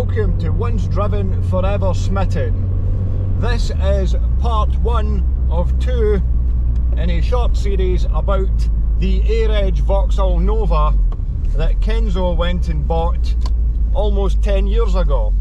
welcome to Once Driven, Forever Smitten. This is part one of two in a short series about the Air-Edge Vauxhall Nova that Kenzo went and bought almost 10 years ago.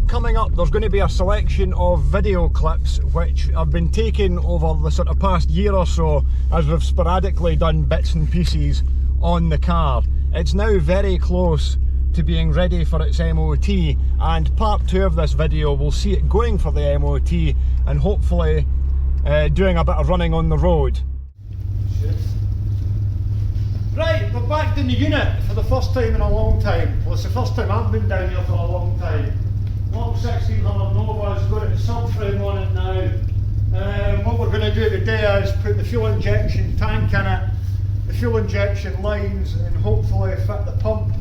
Coming up, there's going to be a selection of video clips which have been taken over the sort of past year or so as we've sporadically done bits and pieces on the car. It's now very close to being ready for its MOT, and part two of this video will see it going for the MOT and hopefully doing a bit of running on the road. Right, we're back in the unit for the first time in a long time. Well, it's the first time I've been down here for a long time. Long 1600 Nova's got a subframe on it now. What we're going to do today is put the fuel injection tank in it, the fuel injection lines, and hopefully fit the pump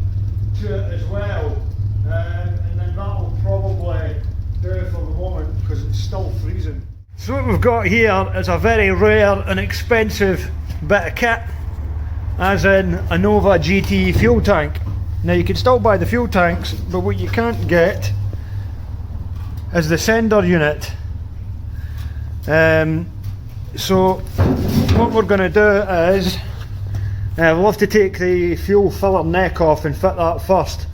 to it as well. And then that'll probably do it for the moment because it's still freezing. So what we've got here is a very rare and expensive bit of kit, as in a Nova GTE fuel tank. Now you can still buy the fuel tanks, but what you can't get is the sender unit. So what we're going to do is we'll have to take the fuel filler neck off and fit that first,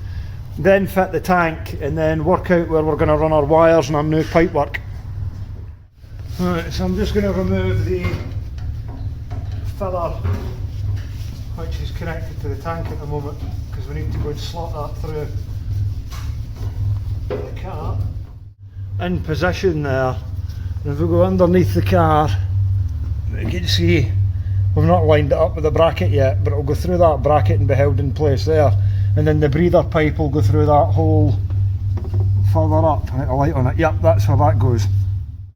then fit the tank, and then work out where we're going to run our wires and our new pipework. Right, so I'm just going to remove the filler which is connected to the tank at the moment, because we need to go and slot that through the car. In position there, and if we go underneath the car, you can see we've not lined it up with the bracket yet, but it'll go through that bracket and be held in place there, and then the breather pipe will go through that hole further up. Right, a light on it, yep, that's where that goes.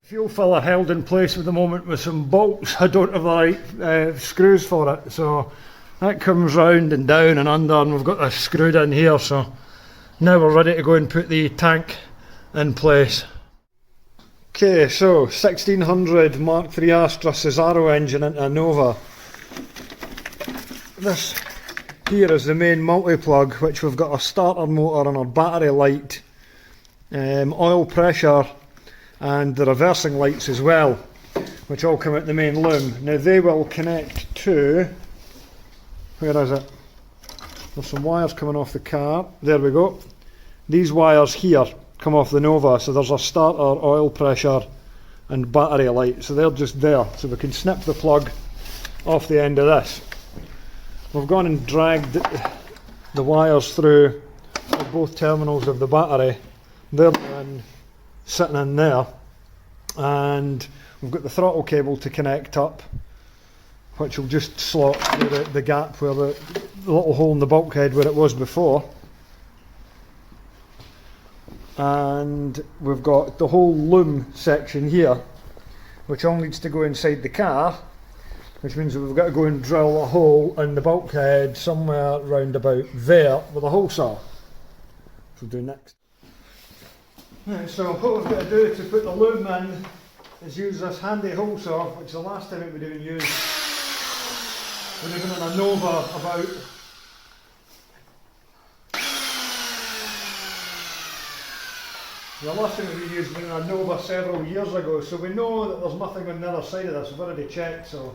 Fuel filler held in place at the moment with some bolts. I don't have the right screws for it, so that comes round and down and under, and we've got this screwed in here, so now we're ready to go and put the tank in place. Okay, so 1600 Mark III Astra Cesaro engine into a Nova. This here is the main multi-plug, which we've got a starter motor and our battery light, oil pressure, and the reversing lights as well, which all come out the main loom. Now they will connect to, where is it? There's some wires coming off the car, there we go. These wires here come off the Nova, so there's a starter, oil pressure and battery light, so they're just there, so we can snip the plug off the end of this. We've gone and dragged the wires through both terminals of the battery. They're sitting in there, and we've got the throttle cable to connect up, which will just slot through the gap where the little hole in the bulkhead where it was before. And we've got the whole loom section here, which all needs to go inside the car, which means that we've got to go and drill a hole in the bulkhead somewhere round about there with a hole saw, which we'll do next. Right, so what we've got to do to put the loom in is use this handy hole saw, which the last time it would have been used would have been in a Nova about the last time we used in a Nova several years ago, so we know that there's nothing on the other side of this. We've already checked, so.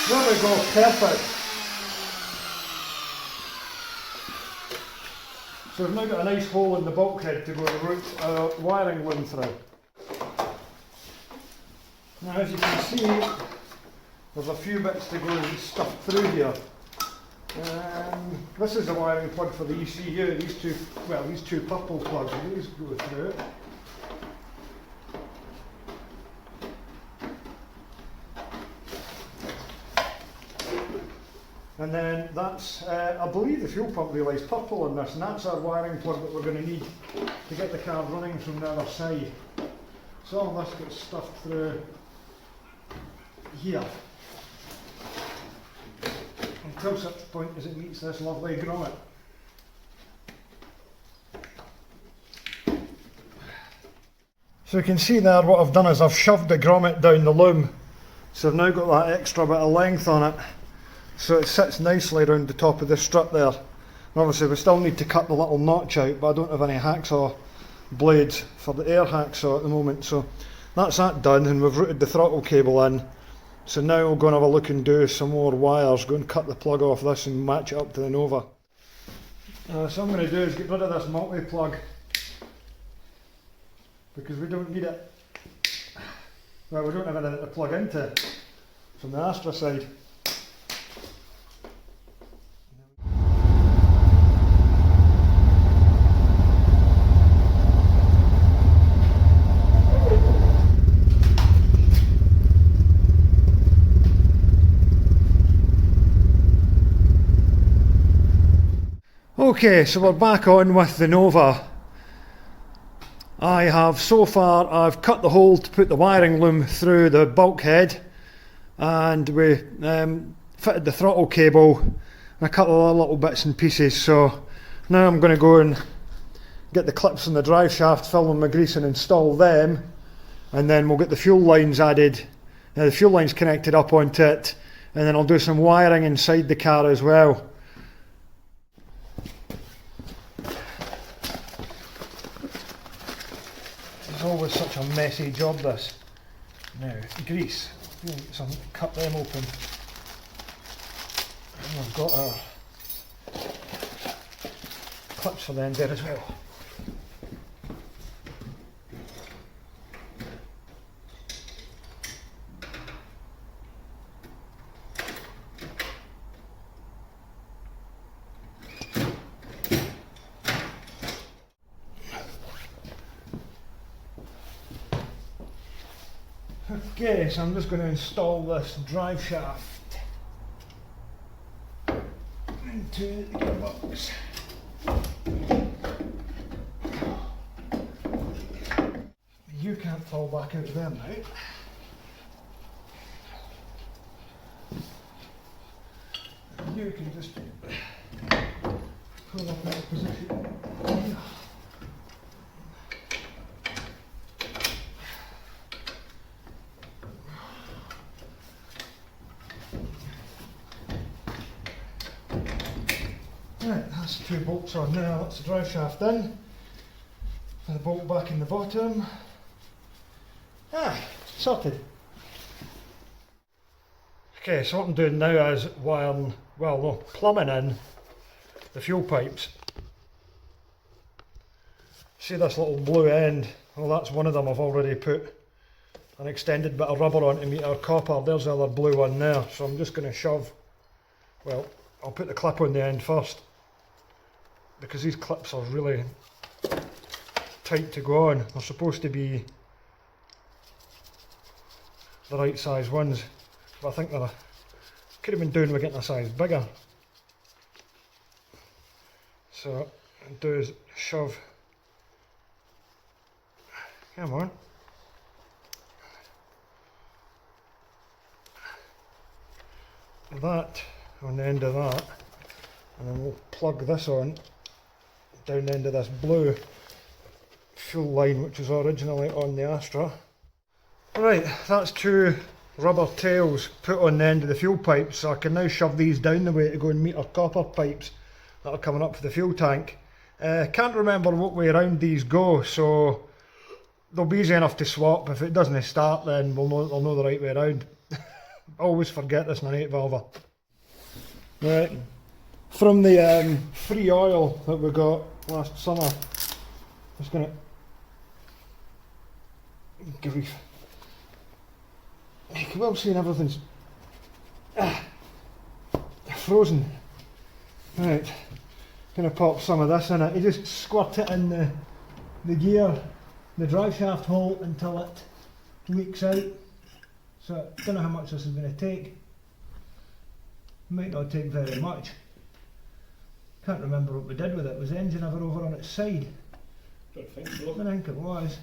There we go, perfect. So we've now got a nice hole in the bulkhead to go the route wiring loom through. Now, as you can see, there's a few bits to go and stuff through here. This is the wiring plug for the ECU. These two purple plugs, these go through it. And then that's, I believe the fuel pump relay is purple in this, and that's our wiring plug that we're going to need to get the car running from the other side. So all this gets stuffed through here until such point as it meets this lovely grommet. So you can see there what I've done is I've shoved the grommet down the loom. So I've now got that extra bit of length on it. So it sits nicely around the top of the strip there. And obviously we still need to cut the little notch out, but I don't have any hacksaw blades for the air hacksaw at the moment. So that's that done, and we've routed the throttle cable in. So now we'll go and have a look and do some more wires, go and cut the plug off this and match it up to the Nova. So I'm going to do is get rid of this multi-plug, because we don't need it. Well, we don't have anything to plug into from the Astra side. Okay, so we're back on with the Nova. I have so far, I've cut the hole to put the wiring loom through the bulkhead, and we fitted the throttle cable and a couple of little bits and pieces. So now I'm going to go and get the clips on the drive shaft, fill them with grease and install them, and then we'll get the fuel lines added, the fuel lines connected up onto it, and then I'll do some wiring inside the car as well. It's always such a messy job, this. Now, grease. Cut them open. And we've got our clips for the end there as well. Okay, so I'm just going to install this drive shaft into the gearbox. You can't fall back out of there now. You can just pull up into position. Right, that's the two bolts on now. That's the drive shaft in, and the bolt back in the bottom. Sorted. Okay, so what I'm doing now is plumbing in the fuel pipes. See this little blue end? Well, that's one of them. I've already put an extended bit of rubber on to meet our copper. There's the other blue one there. So I'm just going to shove, well, I'll put the clip on the end first, because these clips are really tight to go on. They're supposed to be the right size ones, but I think they could have been doing with getting a size bigger. So what I do is shove, come on, that on the end of that, and then we'll plug this on down the end of this blue fuel line, which was originally on the Astra. Right, that's two rubber tails put on the end of the fuel pipes, so I can now shove these down the way to go and meet our copper pipes that are coming up for the fuel tank. Can't remember what way around these go, so they'll be easy enough to swap. If it doesn't start, then I'll know the right way around. Always forget this in an 8-valver. Right, from the free oil that we got last summer, I'm just going to grief. You can well see everything's frozen. Right, going to pop some of this in it. You just squirt it in the gear, the drive shaft hole, until it leaks out. So I don't know how much this is going to take. Might not take very much. Can't remember what we did with it. Was the engine ever over on its side? Don't think so. I think it was.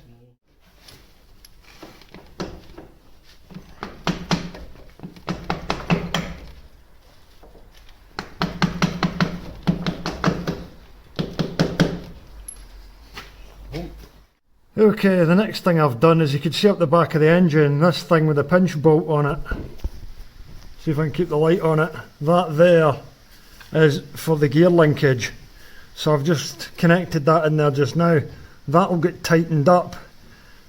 Okay, the next thing I've done is you can see up the back of the engine, this thing with a pinch bolt on it. See if I can keep the light on it. That there is for the gear linkage. So I've just connected that in there just now. That'll get tightened up.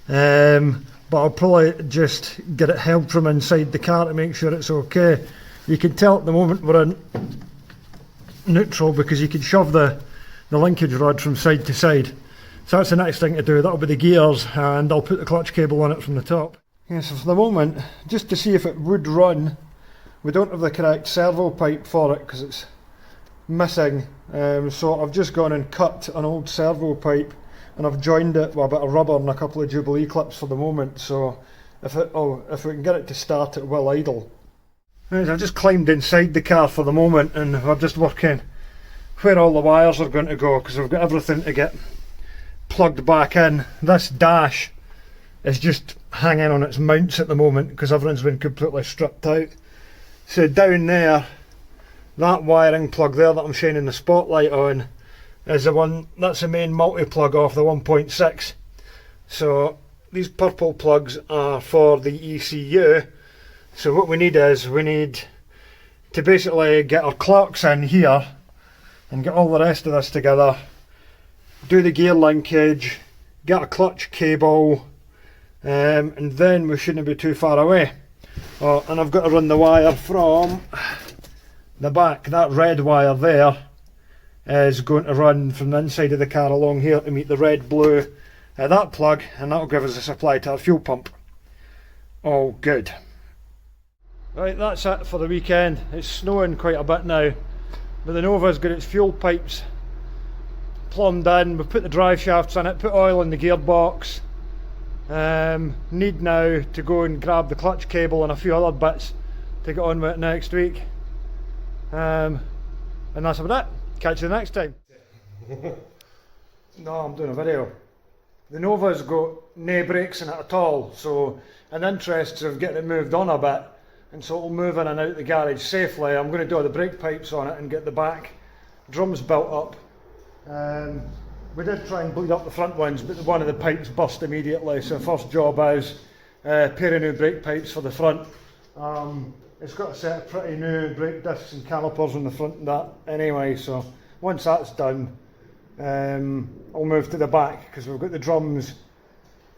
But I'll probably just get it held from inside the car to make sure it's okay. You can tell at the moment we're in neutral because you can shove the linkage rod from side to side. So that's the next thing to do. That'll be the gears, and I'll put the clutch cable on it from the top. Yeah, so for the moment, just to see if it would run, we don't have the correct servo pipe for it because it's missing. So I've just gone and cut an old servo pipe and I've joined it with a bit of rubber and a couple of Jubilee clips for the moment. So if we can get it to start, it will idle. Right, I've just climbed inside the car for the moment and we're just working where all the wires are going to go because we've got everything to get plugged back in. This dash is just hanging on its mounts at the moment because everything's been completely stripped out. So down there, that wiring plug there that I'm shining the spotlight on is the one, that's the main multi-plug off the 1.6. So these purple plugs are for the ECU. So what we need is, we need to basically get our clocks in here and get all the rest of this together, do the gear linkage, get a clutch cable, and then we shouldn't be too far away. Oh, and I've got to run the wire from the back. That red wire there is going to run from the inside of the car along here to meet the red blue that plug, and that'll give us a supply to our fuel pump. All good. Right, that's it for the weekend. It's snowing quite a bit now, but the Nova's got its fuel pipes plumbed in. We've put the drive shafts in it, put oil in the gearbox. Need now to go and grab the clutch cable and a few other bits to get on with it next week. And that's about it. Catch you the next time. No, I'm doing a video. The Nova's got no brakes in it at all, so in the interests of getting it moved on a bit, and so it'll move in and out the garage safely, I'm going to do all the brake pipes on it and get the back drums built up. We did try and bleed up the front ones, but one of the pipes burst immediately, so first job is a pair of new brake pipes for the front. It's got a set of pretty new brake discs and calipers on the front and that anyway, so once that's done, I'll move to the back because we've got the drums,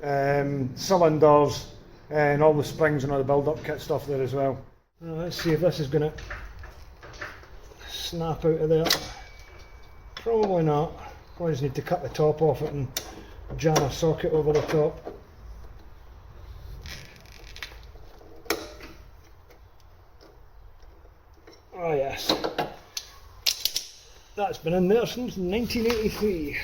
cylinders and all the springs and all the build-up kit stuff there as well. Let's see if this is going to snap out of there. Probably not. I just need to cut the top off it and jam a socket over the top. Oh yes, that's been in there since 1983.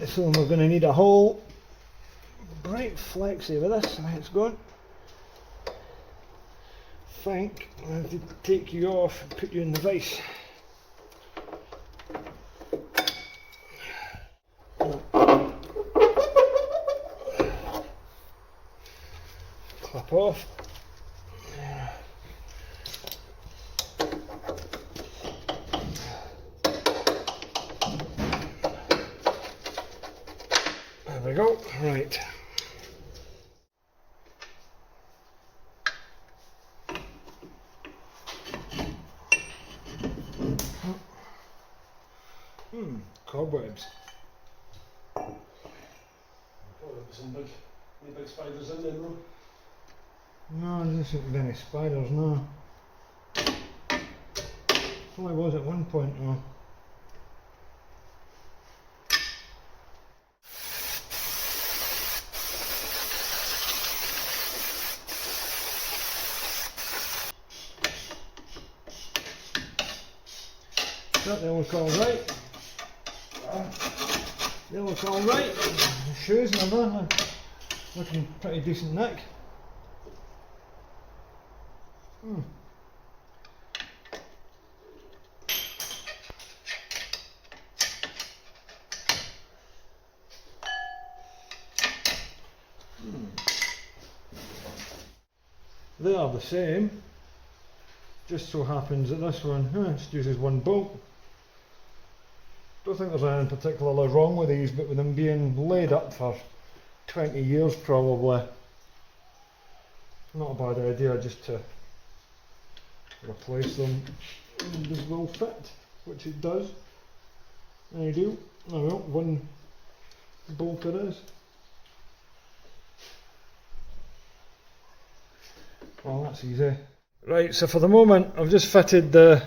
So we're going to need a whole bright flexi with this. It's going. I think I have to take you off and put you in the vise. Clip off. There we go. Right. Cobwebs. Oh, there's some big spiders in there, no? No, there isn't any spiders, no. Probably was at one point, though. They look alright. They look alright. The shoes and everything looking pretty decent nick. They are the same, just so happens that this one just uses one bolt. Don't think there's anything particularly wrong with these, but with them being laid up for 20 years probably, not a bad idea just to replace them. And this will fit, which it does. There you do. There we go, one bolt it is. Well, that's easy. Right, so for the moment I've just fitted the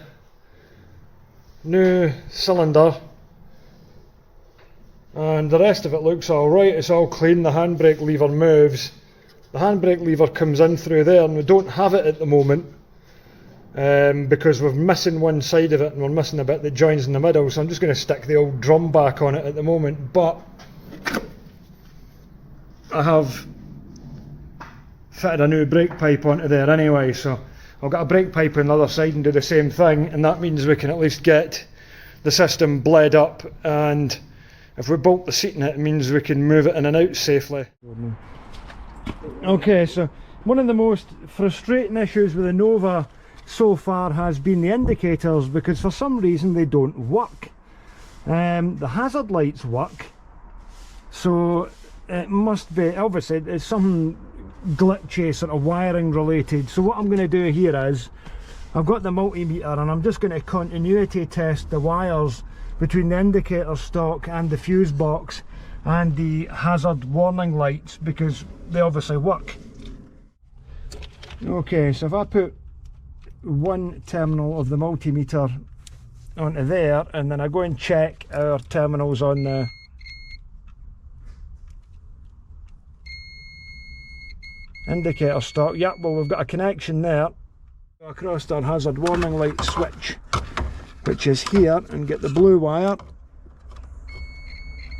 new cylinder and the rest of it looks alright. It's all clean, the handbrake lever moves. The handbrake lever comes in through there and we don't have it at the moment because we're missing one side of it and we're missing a bit that joins in the middle, so I'm just going to stick the old drum back on it at the moment. But I have fitted a new brake pipe onto there anyway, so I'll get a brake pipe on the other side and do the same thing, and that means we can at least get the system bled up, and if we bolt the seat in it, it means we can move it in and out safely. Okay, so one of the most frustrating issues with the Nova so far has been the indicators, because for some reason they don't work. The hazard lights work, so it must be, obviously it's something glitchy, sort of wiring related. So what I'm going to do here is I've got the multimeter and I'm just going to continuity test the wires between the indicator stock and the fuse box and the hazard warning lights, because they obviously work. Okay, so if I put one terminal of the multimeter onto there and then I go and check our terminals on the indicator stock, yep, well we've got a connection there. Go across our hazard warning light switch, which is here, and get the blue wire.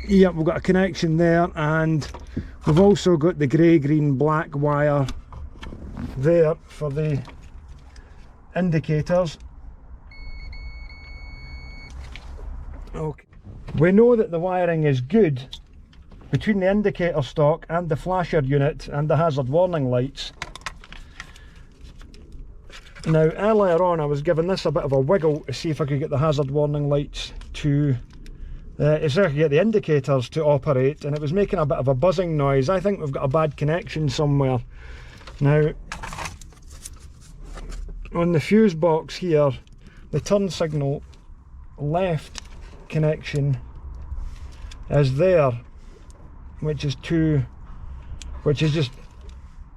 Yep, we've got a connection there, and we've also got the grey, green, black wire there for the indicators. Okay, we know that the wiring is good between the indicator stock and the flasher unit and the hazard warning lights. Now earlier on I was giving this a bit of a wiggle to see if I could get the hazard warning lights to if I could get the indicators to operate, and it was making a bit of a buzzing noise. I think we've got a bad connection somewhere. Now on the fuse box here, the turn signal left connection is there, which is just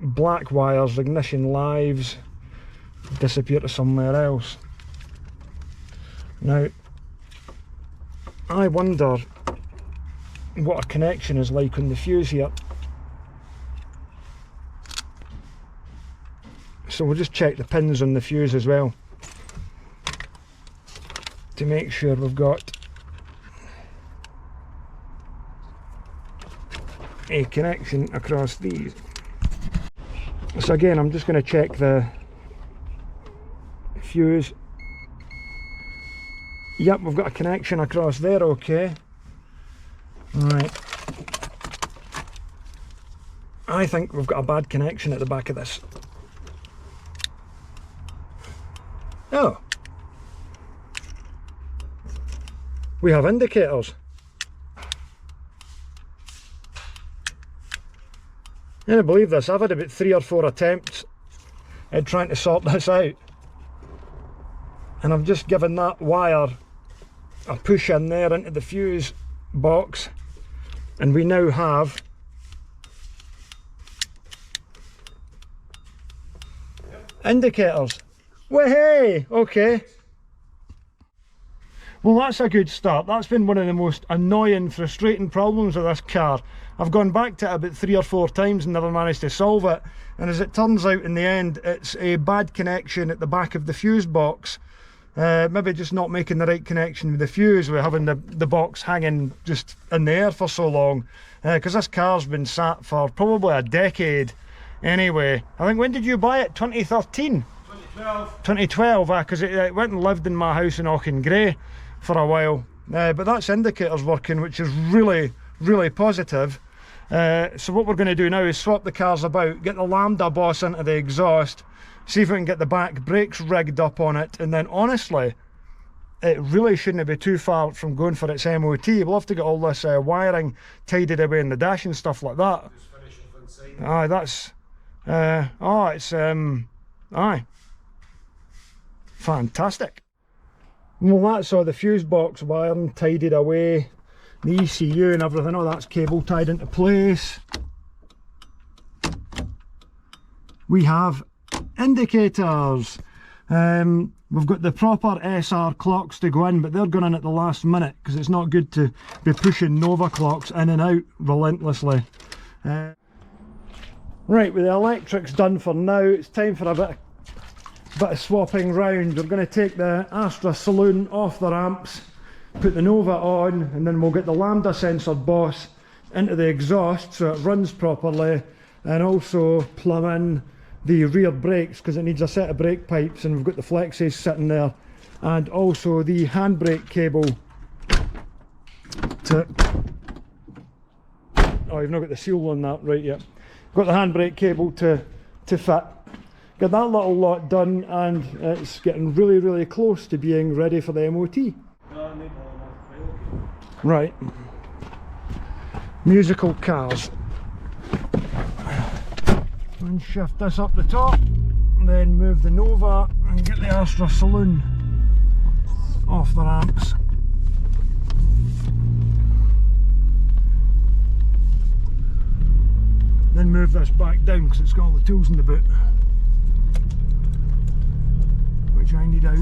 black wires, ignition lives, disappear to somewhere else. Now I wonder what a connection is like on the fuse here. So we'll just check the pins on the fuse as well to make sure we've got a connection across these. So again, I'm just going to check the fuse. Yep, we've got a connection across there, okay. Right. I think we've got a bad connection at the back of this. Oh. We have indicators. I can't believe this. I've had about 3 or 4 attempts at trying to sort this out, and I've just given that wire a push in there into the fuse box, and we now have indicators. Well, hey, okay. Well, that's a good start. That's been one of the most annoying, frustrating problems with this car. I've gone back to it about 3 or 4 times and never managed to solve it. And as it turns out, in the end, it's a bad connection at the back of the fuse box. Maybe just not making the right connection with the fuse, with having the box hanging just in the air for so long. Because this car's been sat for probably a decade anyway. I think, when did you buy it? 2013? 2012. 2012, because it went and lived in my house in Auchengrey for a while. But that's indicators working, which is really, really positive. So what we're going to do now is swap the cars about, get the Lambda boss into the exhaust, see if we can get the back brakes rigged up on it, and then honestly, it really shouldn't be too far from going for its MOT. We'll have to get all this wiring tidied away in the dash and stuff like that. Just finish off inside. Aye, that's... aye. Fantastic. Well, that's all the fuse box wiring tidied away. The ECU and everything, all that's cable tied into place. We have indicators. We've got the proper SR clocks to go in, but they're going in at the last minute because it's not good to be pushing Nova clocks in and out relentlessly. Right, with the electrics done for now, it's time for a bit of swapping round. We're going to take the Astra saloon off the ramps, put the Nova on, and then we'll get the Lambda sensor boss into the exhaust so it runs properly, and also plumb in the rear brakes because it needs a set of brake pipes, and we've got the flexes sitting there, and also the handbrake cable to... Oh, you've not got the seal on that right yet. Got the handbrake cable to fit. Got that little lot done, and it's getting really close to being ready for the MOT. Right. Musical cars. And shift this up the top, and then move the Nova and get the Astra saloon off the ramps. Then move this back down because it's got all the tools in the boot, which I need out.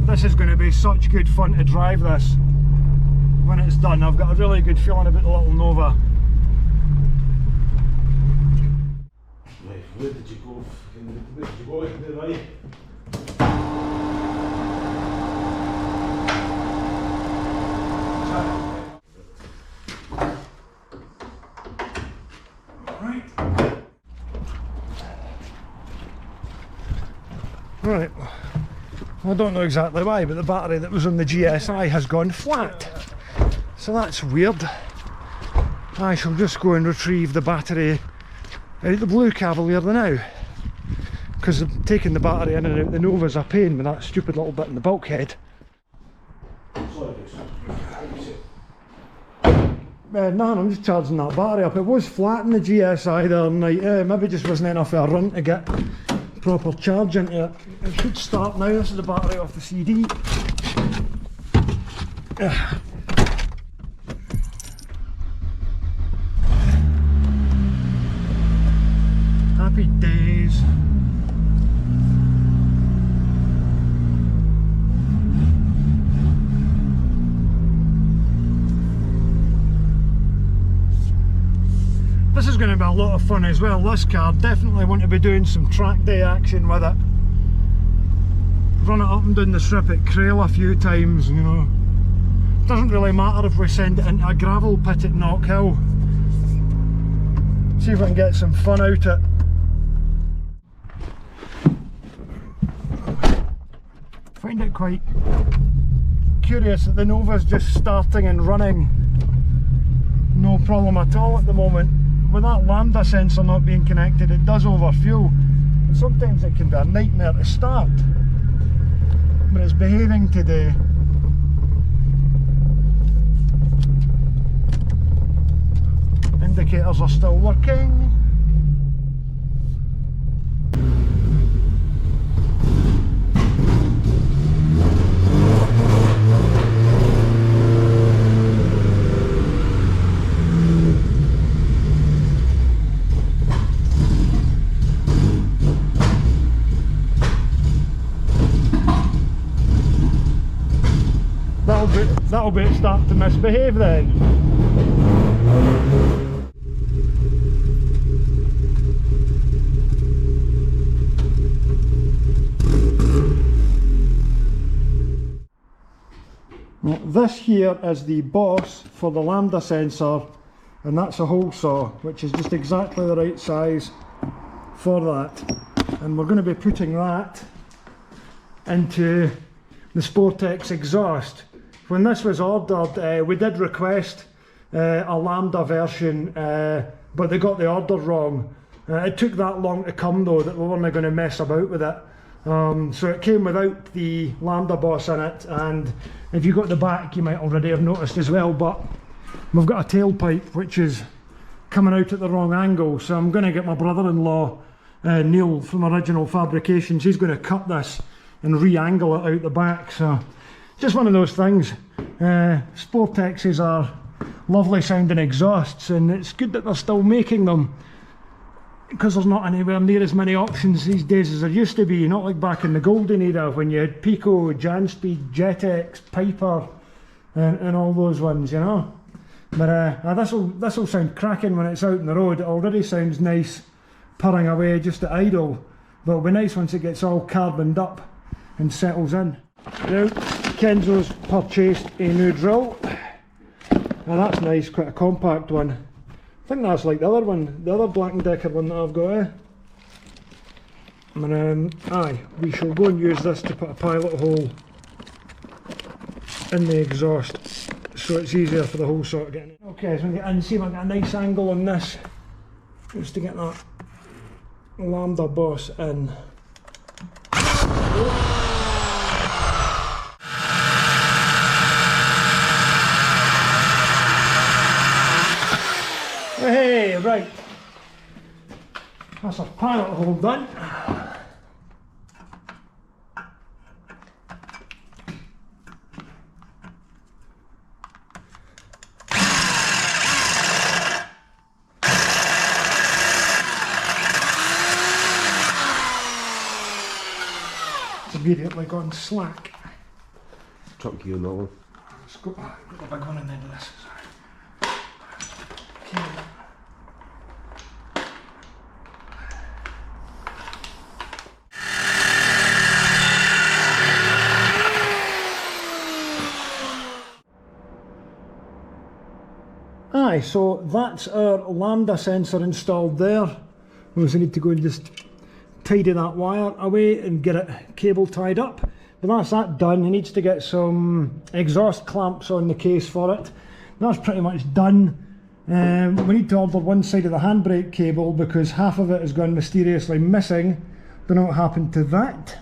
This is going to be such good fun to drive this when it's done. I've got a really good feeling about the little Nova. Right, where did you go? Where did you go in the right? Right. I don't know exactly why, but the battery that was on the GSI has gone flat. So that's weird. I shall just go and retrieve the battery out the Blue Cavalier now. Because taking the battery in and out the Nova's a pain with that stupid little bit in the bulkhead. No, I'm just charging that battery up. It was flat in the GSI the other night. Maybe just wasn't enough of a run to get proper charge into it. It should start now. This is the battery off the CD. Happy days. This is going to be a lot of fun as well. This car, definitely want to be doing some track day action with it. Run it up and down the strip at Crail a few times, you know. Doesn't really matter if we send it into a gravel pit at Knock Hill. See if we can get some fun out of it. Find it quite curious that the Nova's just starting and running. No problem at all at the moment. With that Lambda sensor not being connected, it does overfuel, and sometimes it can be a nightmare to start, but it's behaving today. Indicators are still working. That'll be it start to misbehave then. Well, this here is the boss for the Lambda sensor and that's a hole saw, which is just exactly the right size for that. And we're going to be putting that into the Sportex exhaust. When this was ordered, we did request a Lambda version, but they got the order wrong. It took that long to come though that we weren't going to mess about with it. So it came without the Lambda boss in it, and if you got the back you might already have noticed as well, but we've got a tailpipe which is coming out at the wrong angle, so I'm going to get my brother-in-law Neil from Original Fabrications. He's going to cut this and re-angle it out the back. So just one of those things. Sportexes are lovely sounding exhausts, and it's good that they're still making them, because there's not anywhere near as many options these days as there used to be. Not like back in the golden era when you had Pico, Janspeed, Jetex, Piper and all those ones, you know. But this'll sound cracking when it's out on the road. It already sounds nice purring away just at idle, but it'll be nice once it gets all carboned up and settles in. Now, Kenzo's purchased a new drill. Now that's nice, quite a compact one. I think that's like the other one, the other Black & Decker one that I've got, And aye, we shall go and use this to put a pilot hole in the exhaust, so it's easier for the hole saw to get in. Okay, so I'm going to get in and see if I get a nice angle on this, just to get that Lambda boss in. Hey, right, that's our pilot hole done. It's immediately gone slack. Chuck you another one. Let's go, got the big one in the end of this. Aye, so that's our Lambda sensor installed there. We also need to go and just tidy that wire away and get it cable tied up. But that's that done. He needs to get some exhaust clamps on the case for it. That's pretty much done. We need to order one side of the handbrake cable because half of it has gone mysteriously missing. Don't know what happened to that.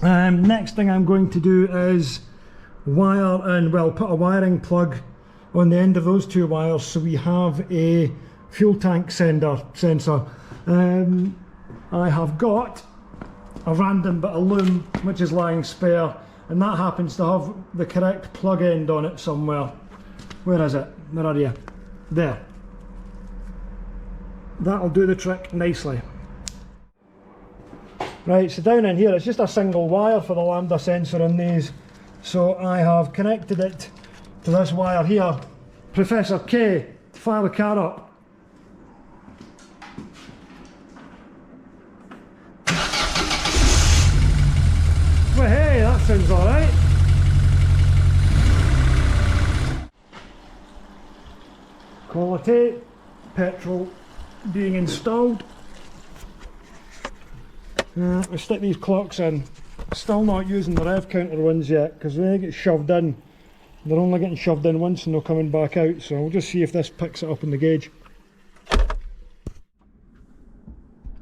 Next thing I'm going to do is wire and, well, put a wiring plug on the end of those two wires so we have a fuel tank sensor. I have got a random bit of loom which is lying spare, and that happens to have the correct plug end on it somewhere. Where is it? Where are you? There. That'll do the trick nicely. Right, so down in here it's just a single wire for the Lambda sensor in these. So I have connected it to this wire here. Professor K, fire the car up. Well, hey, that sounds alright. Quality, petrol being installed. We stick these clocks in. Still not using the rev counter ones yet because when they get shoved in, they're only getting shoved in once and they're coming back out. So we'll just see if this picks it up in the gauge.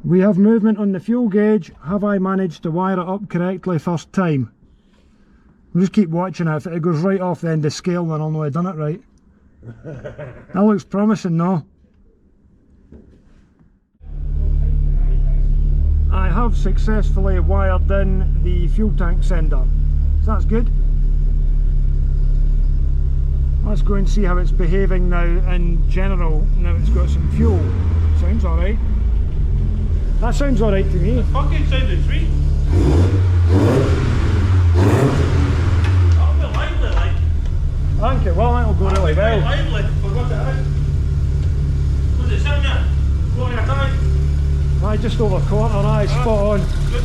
We have movement on the fuel gauge. Have I managed to wire it up correctly first time? We'll just keep watching it. If it goes right off the end of the scale, then I'll know I've done it right. That looks promising though. I have successfully wired in the fuel tank sender, so that's good. Let's go and see how it's behaving now in general. Now it's got some fuel. Sounds alright. That sounds alright to me. It fucking sounded sweet. That'll be lively, like. I think it will, that'll go really well. Lively, forgot it is. Was it sitting there? Going in a tank? Aye, just over a quarter, aye, spot on. Good.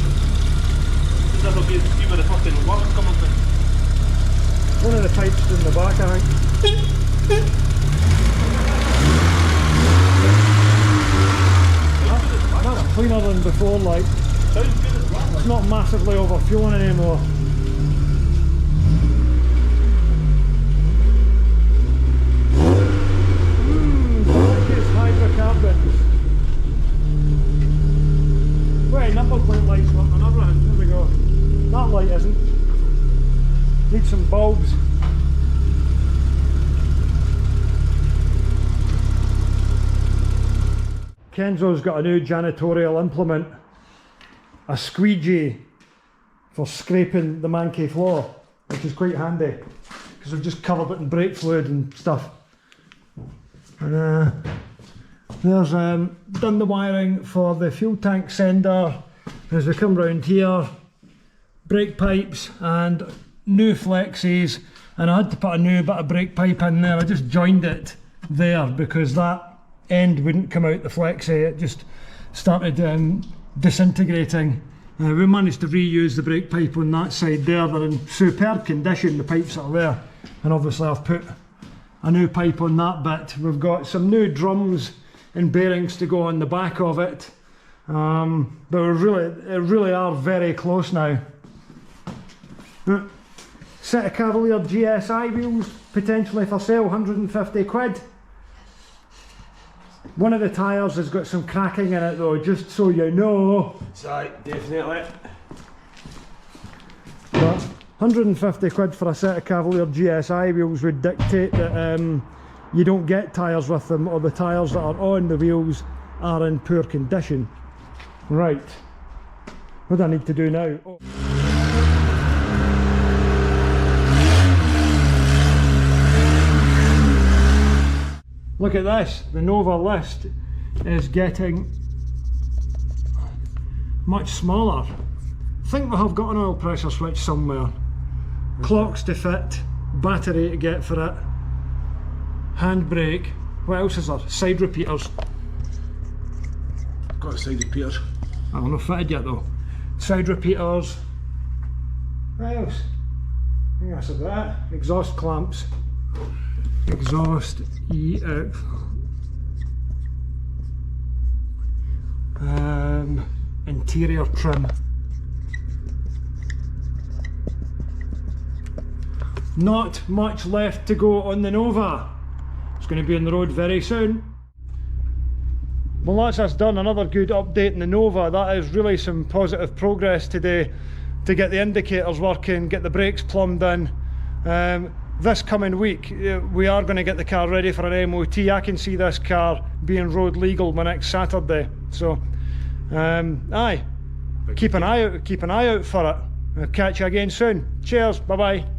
This will be where the fucking water's coming from. One of the pipes in the back, I think. than before, like. Sounds good as well. It's not massively overfueling anymore. Delicious hydrocarbons. Wait, number plate light's working, everything. There we go. That light isn't. Need some bulbs. Kenzo's got a new janitorial implement, a squeegee for scraping the man cave floor, which is quite handy because we've just covered it in brake fluid and stuff. And there's done the wiring for the fuel tank sender. As we come round here, brake pipes and new flexes, and I had to put a new bit of brake pipe in there. I just joined it there because that end wouldn't come out the flexi, it just started disintegrating. We managed to reuse the brake pipe on that side there. They're in superb condition, the pipes that are there, and obviously I've put a new pipe on that bit. We've got some new drums and bearings to go on the back of it, but we really are very close now. Set of Cavalier GSI wheels, potentially for sale, 150 quid. One of the tyres has got some cracking in it though, just so you know. Sorry, definitely. But 150 quid for a set of Cavalier GSI wheels would dictate that you don't get tyres with them, or the tyres that are on the wheels are in poor condition. Right, what do I need to do now? Oh. Look at this, the Nova list is getting much smaller. I think we have got an oil pressure switch somewhere. Clocks to fit, battery to get for it, handbrake, what else is there? Side repeaters. Got a side repeater. I'm not fitted yet though. Side repeaters, what else? I think that's about it. Exhaust clamps. Exhaust interior trim. Not much left to go on the Nova. It's going to be on the road very soon. Well, that's us done. Another good update in the Nova. That is really some positive progress today to get the indicators working, get the brakes plumbed in. This coming week we are going to get the car ready for an MOT. I can see this car being road legal by next Saturday, so aye, keep an eye out for it. I'll catch you again soon. Cheers, bye bye.